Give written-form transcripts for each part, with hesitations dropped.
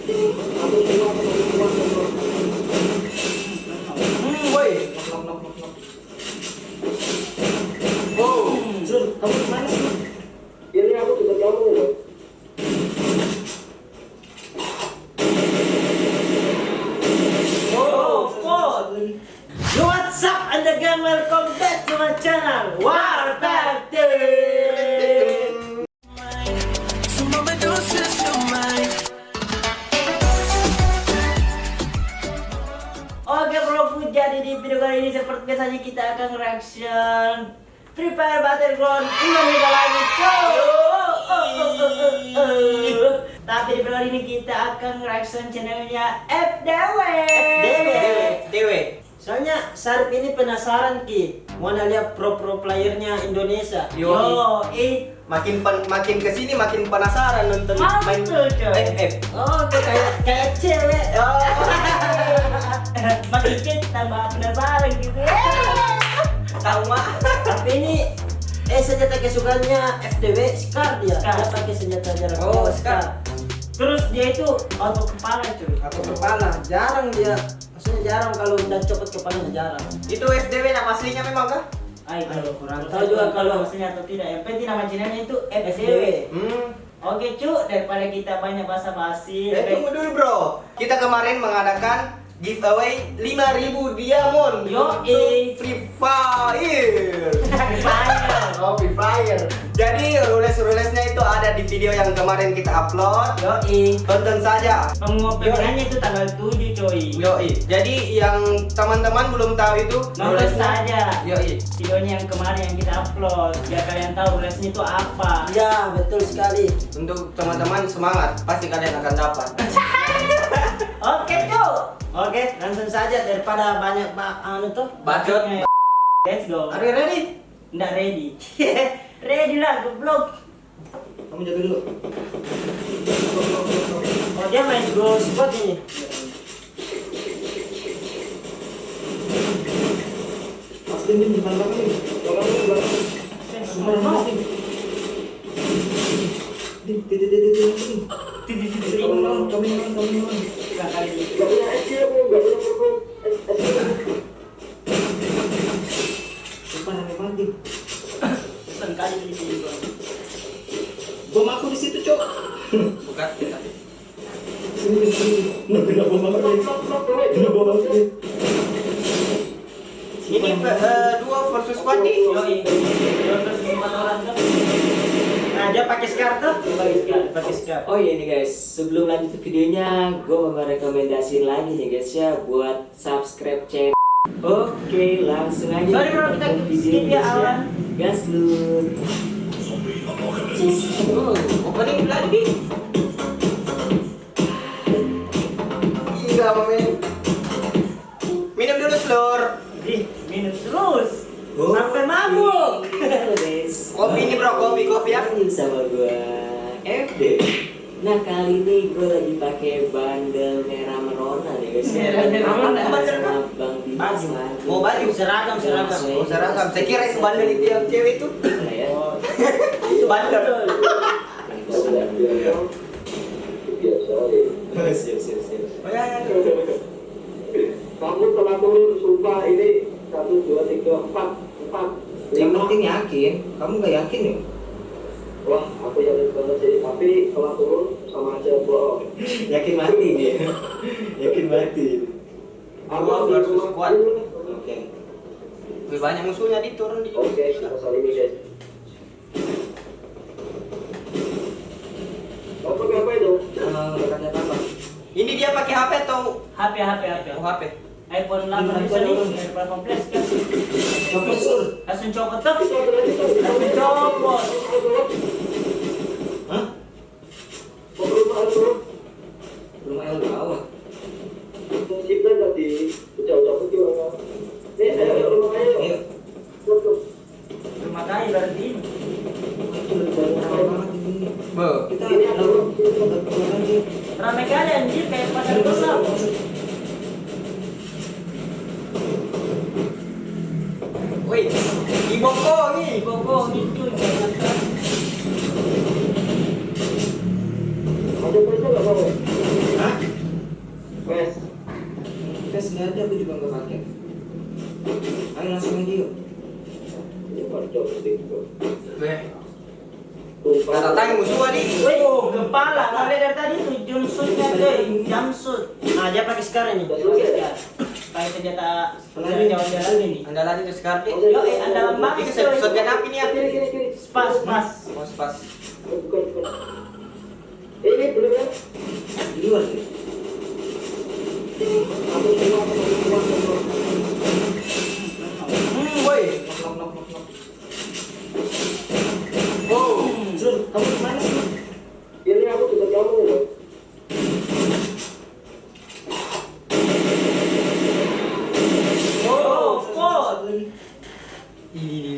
Woi. Wow. Jun, kamu kemana sih? Ini aku dekat kamu. What's up, and again, welcome back to my channel, War Tactic. Oke bro, jadi di video kali ini seperti biasanya kita akan reaction Free Fire Battleground Indonesia lagi, coy. Tapi di video kali ini kita akan reaction channelnya FDW. Dewe. Soalnya Sarip ini penasaran Ki, mau lihat pro playernya Indonesia. Makin kesini makin penasaran nonton main Mantul, coy. FF. Oh, tuh kayak cewek. Oh. Makin kita tambah penasaran gitu. Tahu mah. Tapi ini senjata kesukaannya FDW Scar dia. Dia pakai senjata jarak jauh Scar. Terus dia itu auto kepala cuy. Aku kepala, jarang dia. Maksudnya jarang kalau udah copot kepalanya jarang. Itu FDW nama aslinya memang kah? Kalau kurang tahu juga kalau maksudnya atau tidak. Yang penting nama channelnya itu FDW. Oke cu, daripada kita banyak basa-basi. Tunggu dulu bro. Kita kemarin mengadakan giveaway 5.000 diamond untuk Free Fire. Oh, Free Fire. Jadi rules-rulesnya itu ada di video yang kemarin kita upload. Tonton saja. Pengumumannya itu tanggal 7 coy. Jadi yang teman-teman belum tahu itu Nonton saja. Videonya yang kemarin yang kita upload biar kalian tahu rulesnya itu apa. Ya, betul sekali. Untuk teman-teman semangat, pasti kalian akan dapat. Oke cu. Oke, langsung saja daripada banyak Bacot. Let's go. Are you ready? Nggak ready. Ready lah, goblok. Kamu jaga dulu. Oh dia main go spot ini. Pasti ini di belakang nih. Belakang. Bom aku di situ, Cok. Bukan. Sini. Kena bom aku nih. Kena bom aku nih. Ini 2 versus 1 nih. Nah dia pakai scar tuh. Pakai scar. Oh iya nih guys, sebelum lanjut ke videonya, gue mau merekomendasiin lagi nih guys ya buat subscribe channel. Oke, langsung aja. Sorry bro, kita skip ya awan. Gas lur. Opening lagi. Iya, mamen. Minum dulu, Slur. Minum terus. Sampai mabuk. Guys, Kopi ini bro, kopi ya. sama gue FD. Nah kali ini gue lagi pakai bandel merah merona nih guys. Merona. Bang Dimas lagi. Mau baju seragam. Oh, seragam. Saya kira itu bandel itu yang cewek itu. Ya. Itu bandel. Siap. Oh ya. Kamu telah turun, sumpah ini 1, 2, 3, 4. Yang penting yakin. Kamu nggak yakin ya? Wah, aku yakin banget sih. Tapi telah turun sama aja bohong. Yakin mati dia. Yakin mati. Aku Dua ambil versus rumah squad. dulu nih. Oke. Lebih banyak musuhnya di turun di. Oke, kita saling guys. Apa itu? Katanya apa? Ini dia pakai HP atau HP. oh, HP? iPhone 8 bisa nih, iPhone kompleks kan. Copot sur. Langsung copot tuh. Langsung copot. Hah? Mau ke rumah dulu. Rumah El bawah. Kita tadi ucap-ucap itu orang. Ayo rumah ayo. Ayo. Terima kasih berarti ini. Itu lebih dari ramai banget ini. Be. Kita Ini apa? Ramai kali anjir kayak pasar besar. Woi, Iboko nih. Bogor itu jangan. Ada pesa nggak mau? Hah? sini aja, aku juga nggak pakai. Ayo langsung aja yuk. Ini kacau begitu. Weh. Kata yang musuh nih. Wih, kepala. Tapi dari tadi tuh jumpsuitnya tuh, jumpsuit. Nah, dia pakai Scar ini. Pakai Scar. Pakai senjata jalan ini. Andalan itu sekarang deh. Yo, andalan banget Itu coy. shotgun api nih ya. Kiri. Pas. Oh, pas. Bukan. Ini belum ya? Di luar sih. Aku keluar. Woi. Wow. Jun, kamu kemana sih? Ini aku dekat kamu loh. Oh,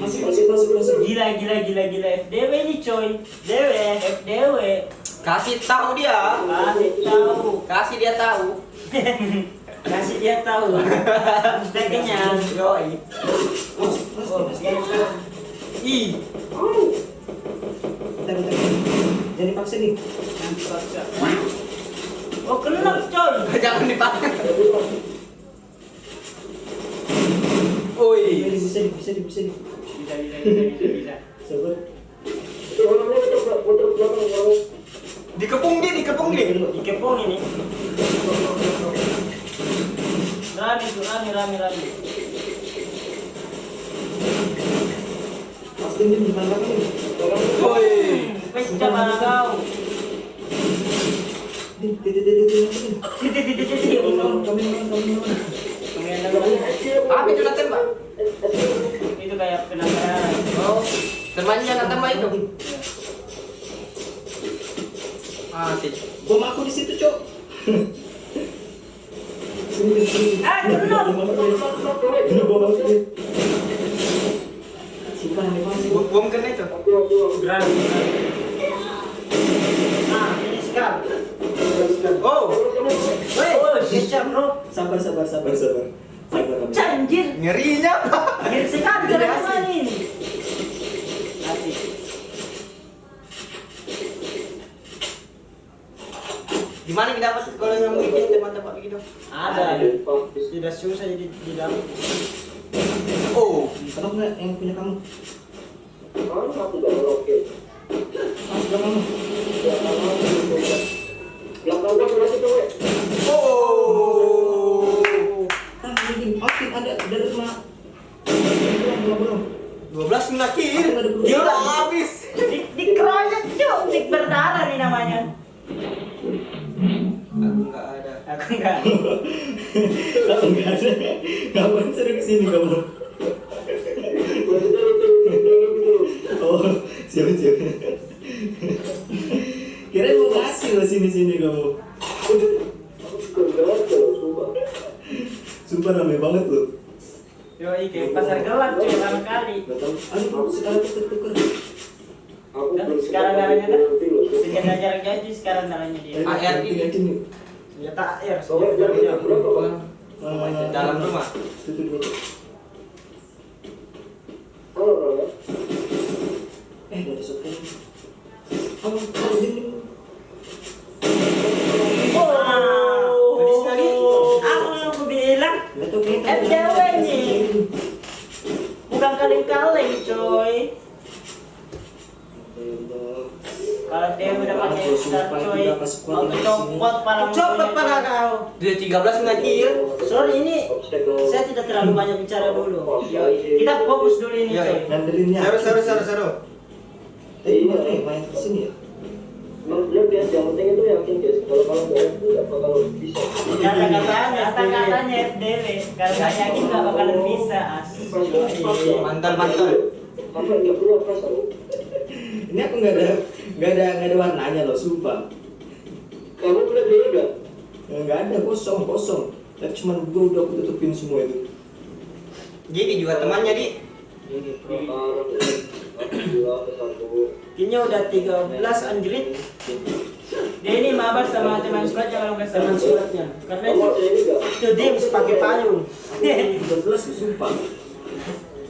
Masuk. Gila FDW nih coy. FDW. Kasih tahu dia. Kasih dia tahu. Kasih dia tahu. Speknya. Yoi. Ih. Bentar. Jadi paksa nih. Oh, kena coy. Jangan dipakai. Oi. Bisa. Bisa. Sabar. Itu orangnya putar belakang orang. Dikepung dia. Dikepung ini. Rame. Pasti ini di mana nih? Woi. Wes mana kau? Apa itu nanti mbak? Itu kayak penasaran. Oh, temannya nanti mbak itu. Asik. Bom aku di situ, Cok. Sini. Kena. Bom aku nih. Simpan nih, Mas. Bom kena itu. Berani. Ini Scar. Oh, Siap bro. Sabar. Anjir. ngerinya. Akhir sekali Tidak dari asik. mana ini? Asik. Di mana kita dapat kalau yang begini teman-teman begitu? Ada. Tidak susah jadi di dalam. Oh, Kenapa nggak yang punya kamu? Aku udah oke. Mas, kamu. Belakang gua berarti tuh. oh. Ini ada dari rumah. Belum. 12 menakir. Aku nggak ada perlu. Gila habis. Dikeroyok cuk, dik berdarah nih namanya. Aku nggak ada. Aku enggak. Kamu nggak ada. Kapan sering kesini kamu? Oh, siap. Kirain mau kasih lo sini kamu. Sumpah rame banget lo. Yoi, kayak pasar gelap cuy pertama kali. Aduh, sekarang kita tukar. Sekarang darahnya kan senjata jarak jauh sekarang darahnya dia. AR ini. Senjata air. Dalam rumah. Tutup dulu. Dari shotgun. Ini. Pedis lagi. Aku bilang FDW nih. Bukan kaleng-kaleng coy. Kalau dia udah pakai star coy, aku copot pada kau. Dia 13 menakir. Sorry ini saya tidak terlalu banyak bicara dulu. Kita fokus dulu ini coy. Ngandelinnya. Seru. Iya, main kesini ya. Lihat guys, yang penting itu yakin guys. Kalau nggak bakal bisa. Kata-katanya FDW. Kalau nggak yakin nggak bakalan bisa. Mantan. Sampai nggak punya perasaan. Ini aku nggak ada warnanya loh, sumpah. Kamu boleh beli nggak? Nggak ada, kosong. Tapi cuma gua udah aku tutupin semua itu. Jadi juga temannya di. Kayaknya udah 13 anjrit. Dia ini mabar sama teman squadnya kalau nggak salah. Karena itu dia bisa pakai payung. 13 sumpah.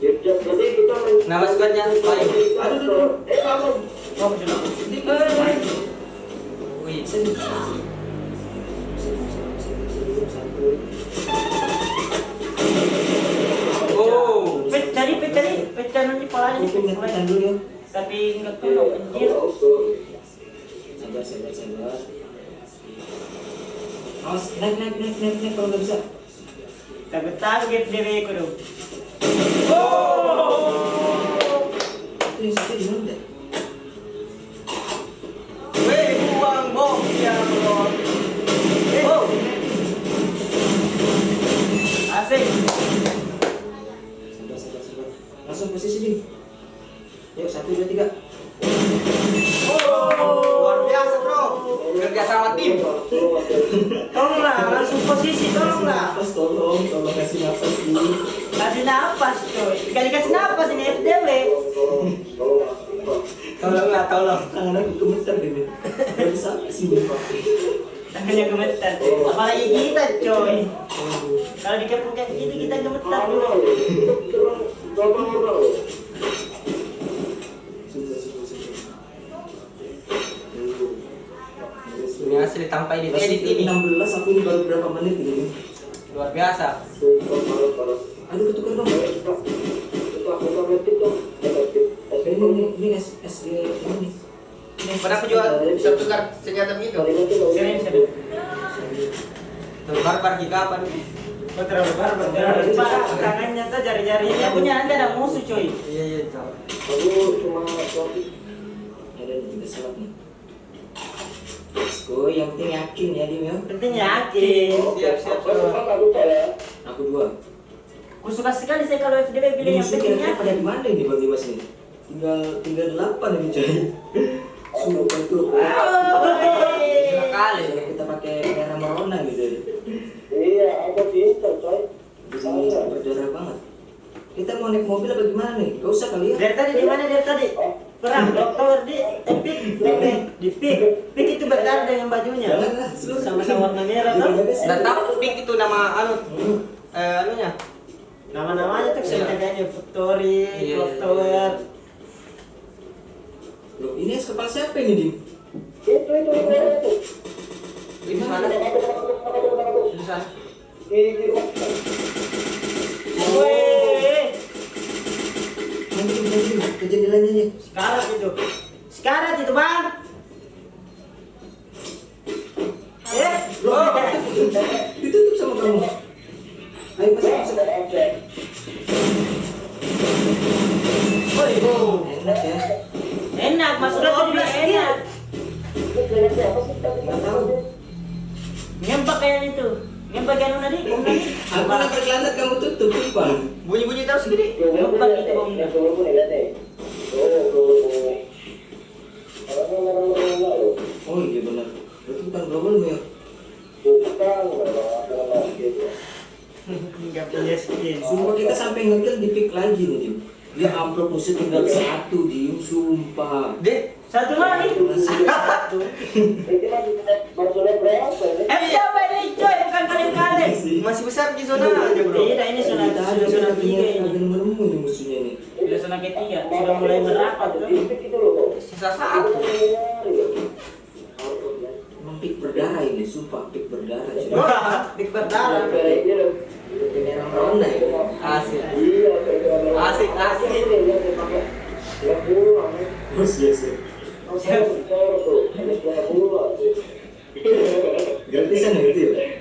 Jadi kita main. Nama squadnya baik. Aduh. Kamu. Oh, betul. Wih. Sini. nih Pindah dulu ya. tapi enggak tahu anjir. Sabar. Awas, naik kalau nggak bisa. Tagot FDW ko dong. Itu yang satu di mana? Weh, buang bom ya bro. Oh, Asik. Sabar. Langsung posisi nih. Yuk, 1, 2, 3. luar biasa bro. Kerja sama tim. Tolonglah, langsung posisi, tolonglah. Tolong kasih nafas dulu. Kasih napas coy. Kasih napas ini FDW. Tolonglah, tolong. Tangan aku gemeter gini. Gak bisa sih Pak. Tangannya gemetar. Apalagi kita coy. Kalau dikepung kayak gitu kita gemetar dulu. Ini asli tanpa edit ini. 16 aku ini baru berapa menit ini. Luar biasa. Aduh ketukar dong. Ini SG ini. Pada aku juga bisa tukar senjata begitu. Sering. Barbar di kapan? Terlalu barbar. Tangannya tuh jari-jarinya punya anda ada musuh coy. Iya, tahu. Ada juga salat nih. Go, yang penting yakin ya Dim ya. Penting yakin. Siap. Aku 2. Aku suka sekali saya kalau FDW bilang yang penting kira-kira pada yakin. di mana ini Bang Dimas ini? Tinggal 8 ini coy. Sumpah itu. Gila kali. Kalau kita pakai merah merona gitu. Iya, aku pintar, coy. Ini berdarah banget. Kita mau naik mobil apa gimana nih? Gak usah kali ya. Dari tadi di mana dari tadi? Perang dokter di pik itu berdarah dengan bajunya. Janganlah, seluruh Sama-sama warna merah tuh. Dan tahu pink itu nama anunya. Nama-namanya tuh sebenarnya Victory, Iya. Dokter. Loh, ini es kepala siapa ini Dim? Itu. Di sana. Di sana. Di rumah. Woi, Nanti kejadiannya aja. Sekarat itu bang. Loh, ditutup sama kamu. Ayo masuk. Woi, Enak ya. enak masuknya tuh juga enak. Nggak tahu. Ngempak kayak itu. Ngempak kayak nadi. Aku lempar granat kamu tutup Bang. Bunyi-bunyi terus gini. Ngempak gitu bang. Oh iya benar. Berarti bukan global ya. Enggak punya skin. Sumpah kita sampai ngekill di pick lagi nih Dim. Dia upload musuh tinggal 1 Dim, sumpah. Deh, Satu lagi. Satu. Siapa ini coy? Bukan kalian-kalian. masih besar di zona aja bro. Tidak, ini zona zona 3 ini. Ada nemu nih musuhnya nih. Sudah zona ketiga. Sudah mulai merapat tuh. Sisa satu. Emang pick berdarah ini, sumpah pick berdarah cuy. Big berdarah. Merah merona ya. Asik. Asik. Bos biasa. Gratisan ya gitu ya.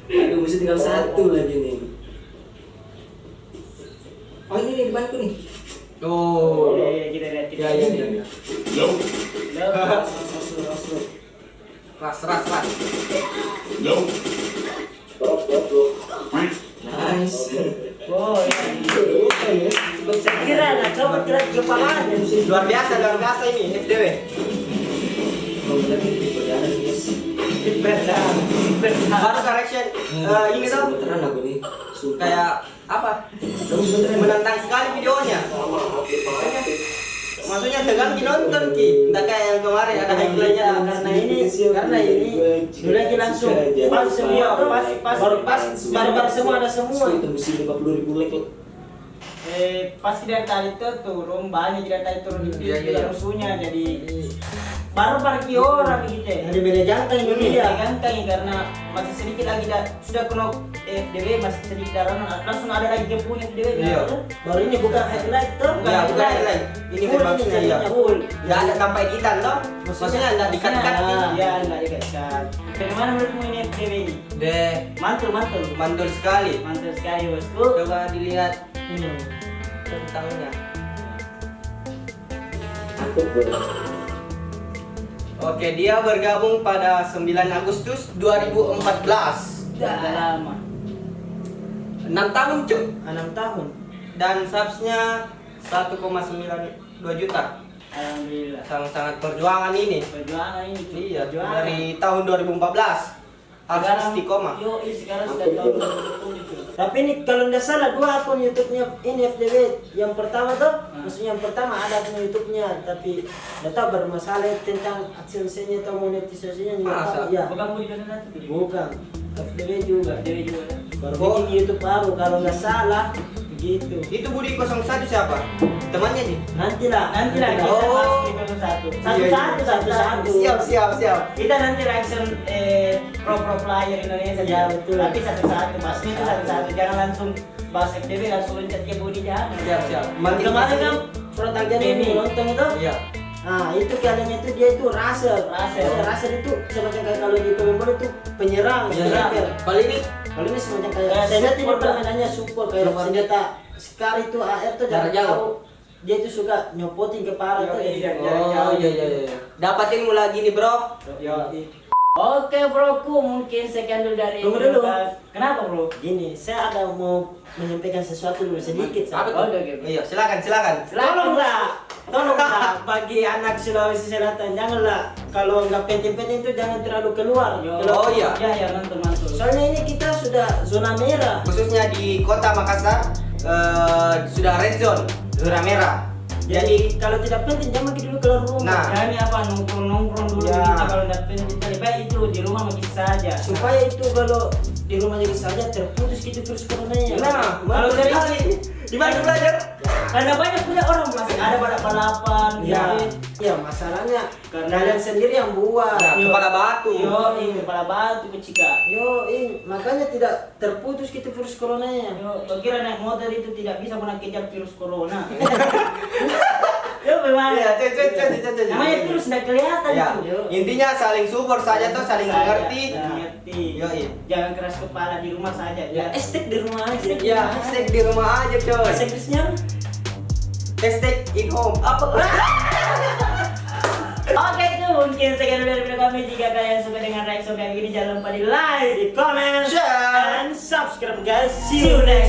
Aduh musuh tinggal 1 lagi nih. Oh ini nih depanku nih. Tuh. Kita lihat. Ya. Ras. Nice. Oh, iya. Saya kira lah, coba kira kepalanya. Luar biasa ini FDW. Mau berarti pick berdarah guys. Baru correction. Ini tuh Beneran aku nih. Sumpah. kayak apa? Kamu beneran Menantang sekali videonya. Maksudnya tegang nonton ki. Enggak kayak yang kemarin ada highlightnya Karena ini dulu lagi langsung pas semua pas semua ada semua. Itu mesti 50.000 like. Pas dari tadi tuh turun banyak dari tadi turun di Iya, iya. musuhnya jadi baru parkir orang gitu. Dari beda jantan Iya, ganteng karena masih sedikit lagi sudah kena FDW masih sedikit darangan, langsung ada lagi yang punya FDW. Iya. Baru ini bukan highlight tuh. Ya, bukan highlight. Ini Full maksudnya ini ya. jadinya full. Ya ada tanpa editan toh. Maksudnya enggak dikat-kat. Ya, enggak dikat-kat. Bagaimana menurutmu ini FDW ini? Deh, Mantul, mantul. mantul sekali. Mantul sekali, bosku. Coba dilihat tentangnya. Mantap bro. Oke, dia bergabung pada 9 Agustus 2014. Sudah lama. 6 tahun, Cuk. 6 tahun. Dan subsnya 1,92 juta. Alhamdulillah. Sangat-sangat perjuangan ini. Perjuangan ini, Cuk. Iya, Perjuangan. dari tahun 2014 harus istiqomah. Yo, sekarang sudah tahun 2020, Cuk. Tapi ini kalau nggak salah 2 akun YouTube-nya ini FDW. Yang pertama tuh, maksudnya yang pertama ada akun YouTube-nya, tapi nggak tahu bermasalah tentang AdSense-nya atau monetisasinya nggak Masa? tahu. Ya, Bukan Budi Karena itu. bukan. FDW juga. FDW juga. Kan? Baru Oh. bikin YouTube baru kalau nggak salah begitu. Itu Budi 01 siapa? Temannya nih. Nantilah, Nanti lah kita Oh. masuk di episode satu. Satu-satu. Siap. Kita nanti reaction pro player Indonesia. Ya, betul. Tapi satu-satu. Pasti itu satu-satu. Jangan langsung bahas FDW langsung loncat ke Budi jangan. Siap. Kemarin kan protagonis Ini. nonton itu. Iya. Nah, itu kaliannya itu dia itu Russell. Russell itu semacam kayak kalau di pemain bola itu penyerang, striker. Kalau ini Kalau ini semacam kayak Kayak saya lihat ini support lah. permainannya support kayak Support. senjata sekali itu AR tuh Jarak jangan jauh. tahu dia itu suka nyopotin kepala tuh. Iya. Oh iya. Dapat ilmu lagi nih, Bro. Oke broku, mungkin sekian dulu dari Tunggu dulu. Kenapa bro? Gini, saya ada mau menyampaikan sesuatu dulu sedikit. Apa Saya. tuh? Oke. Iya, silakan. Tolonglah bagi anak Sulawesi Selatan janganlah kalau nggak penting-penting itu jangan terlalu keluar. Oh iya. Ya mantul. Soalnya ini kita sudah zona merah. Khususnya di Kota Makassar sudah red zone, zona merah. Jadi kalau tidak penting jangan pergi dulu keluar rumah. Nah. Jangan ini apa nongkrong dulu Ya. kita kalau nggak penting lebih baik itu di rumah begitu saja. Supaya itu kalau di rumah jadi saja terputus gitu terus coronanya. Nah, kalau kalau dari- sekali di mana belajar? Karena banyak punya orang masih ada balapan. Ya, gitu. ya masalahnya Karena- kalian sendiri yang buat. Ya, kepala batu. Yo, kepala batu kecika. Makanya tidak terputus gitu virus coronanya. Yo, kira naik motor itu tidak bisa kena kejar virus corona. Yo, memang. Iya, cek. Namanya virus tidak kelihatan Ya, itu. intinya saling support saja tuh, saling mengerti. Mengerti. Yoi. Jangan keras kepala di rumah saja. Ya, estek di rumah aja. Ya, hashtag di rumah aja, coy. Bahasa Inggrisnya Hashtag in home. Apa? Oke itu mungkin sekian dari video kami. Jika kalian suka dengan reaction kayak gini jangan lupa di like, di comment, Share. and subscribe guys. See you next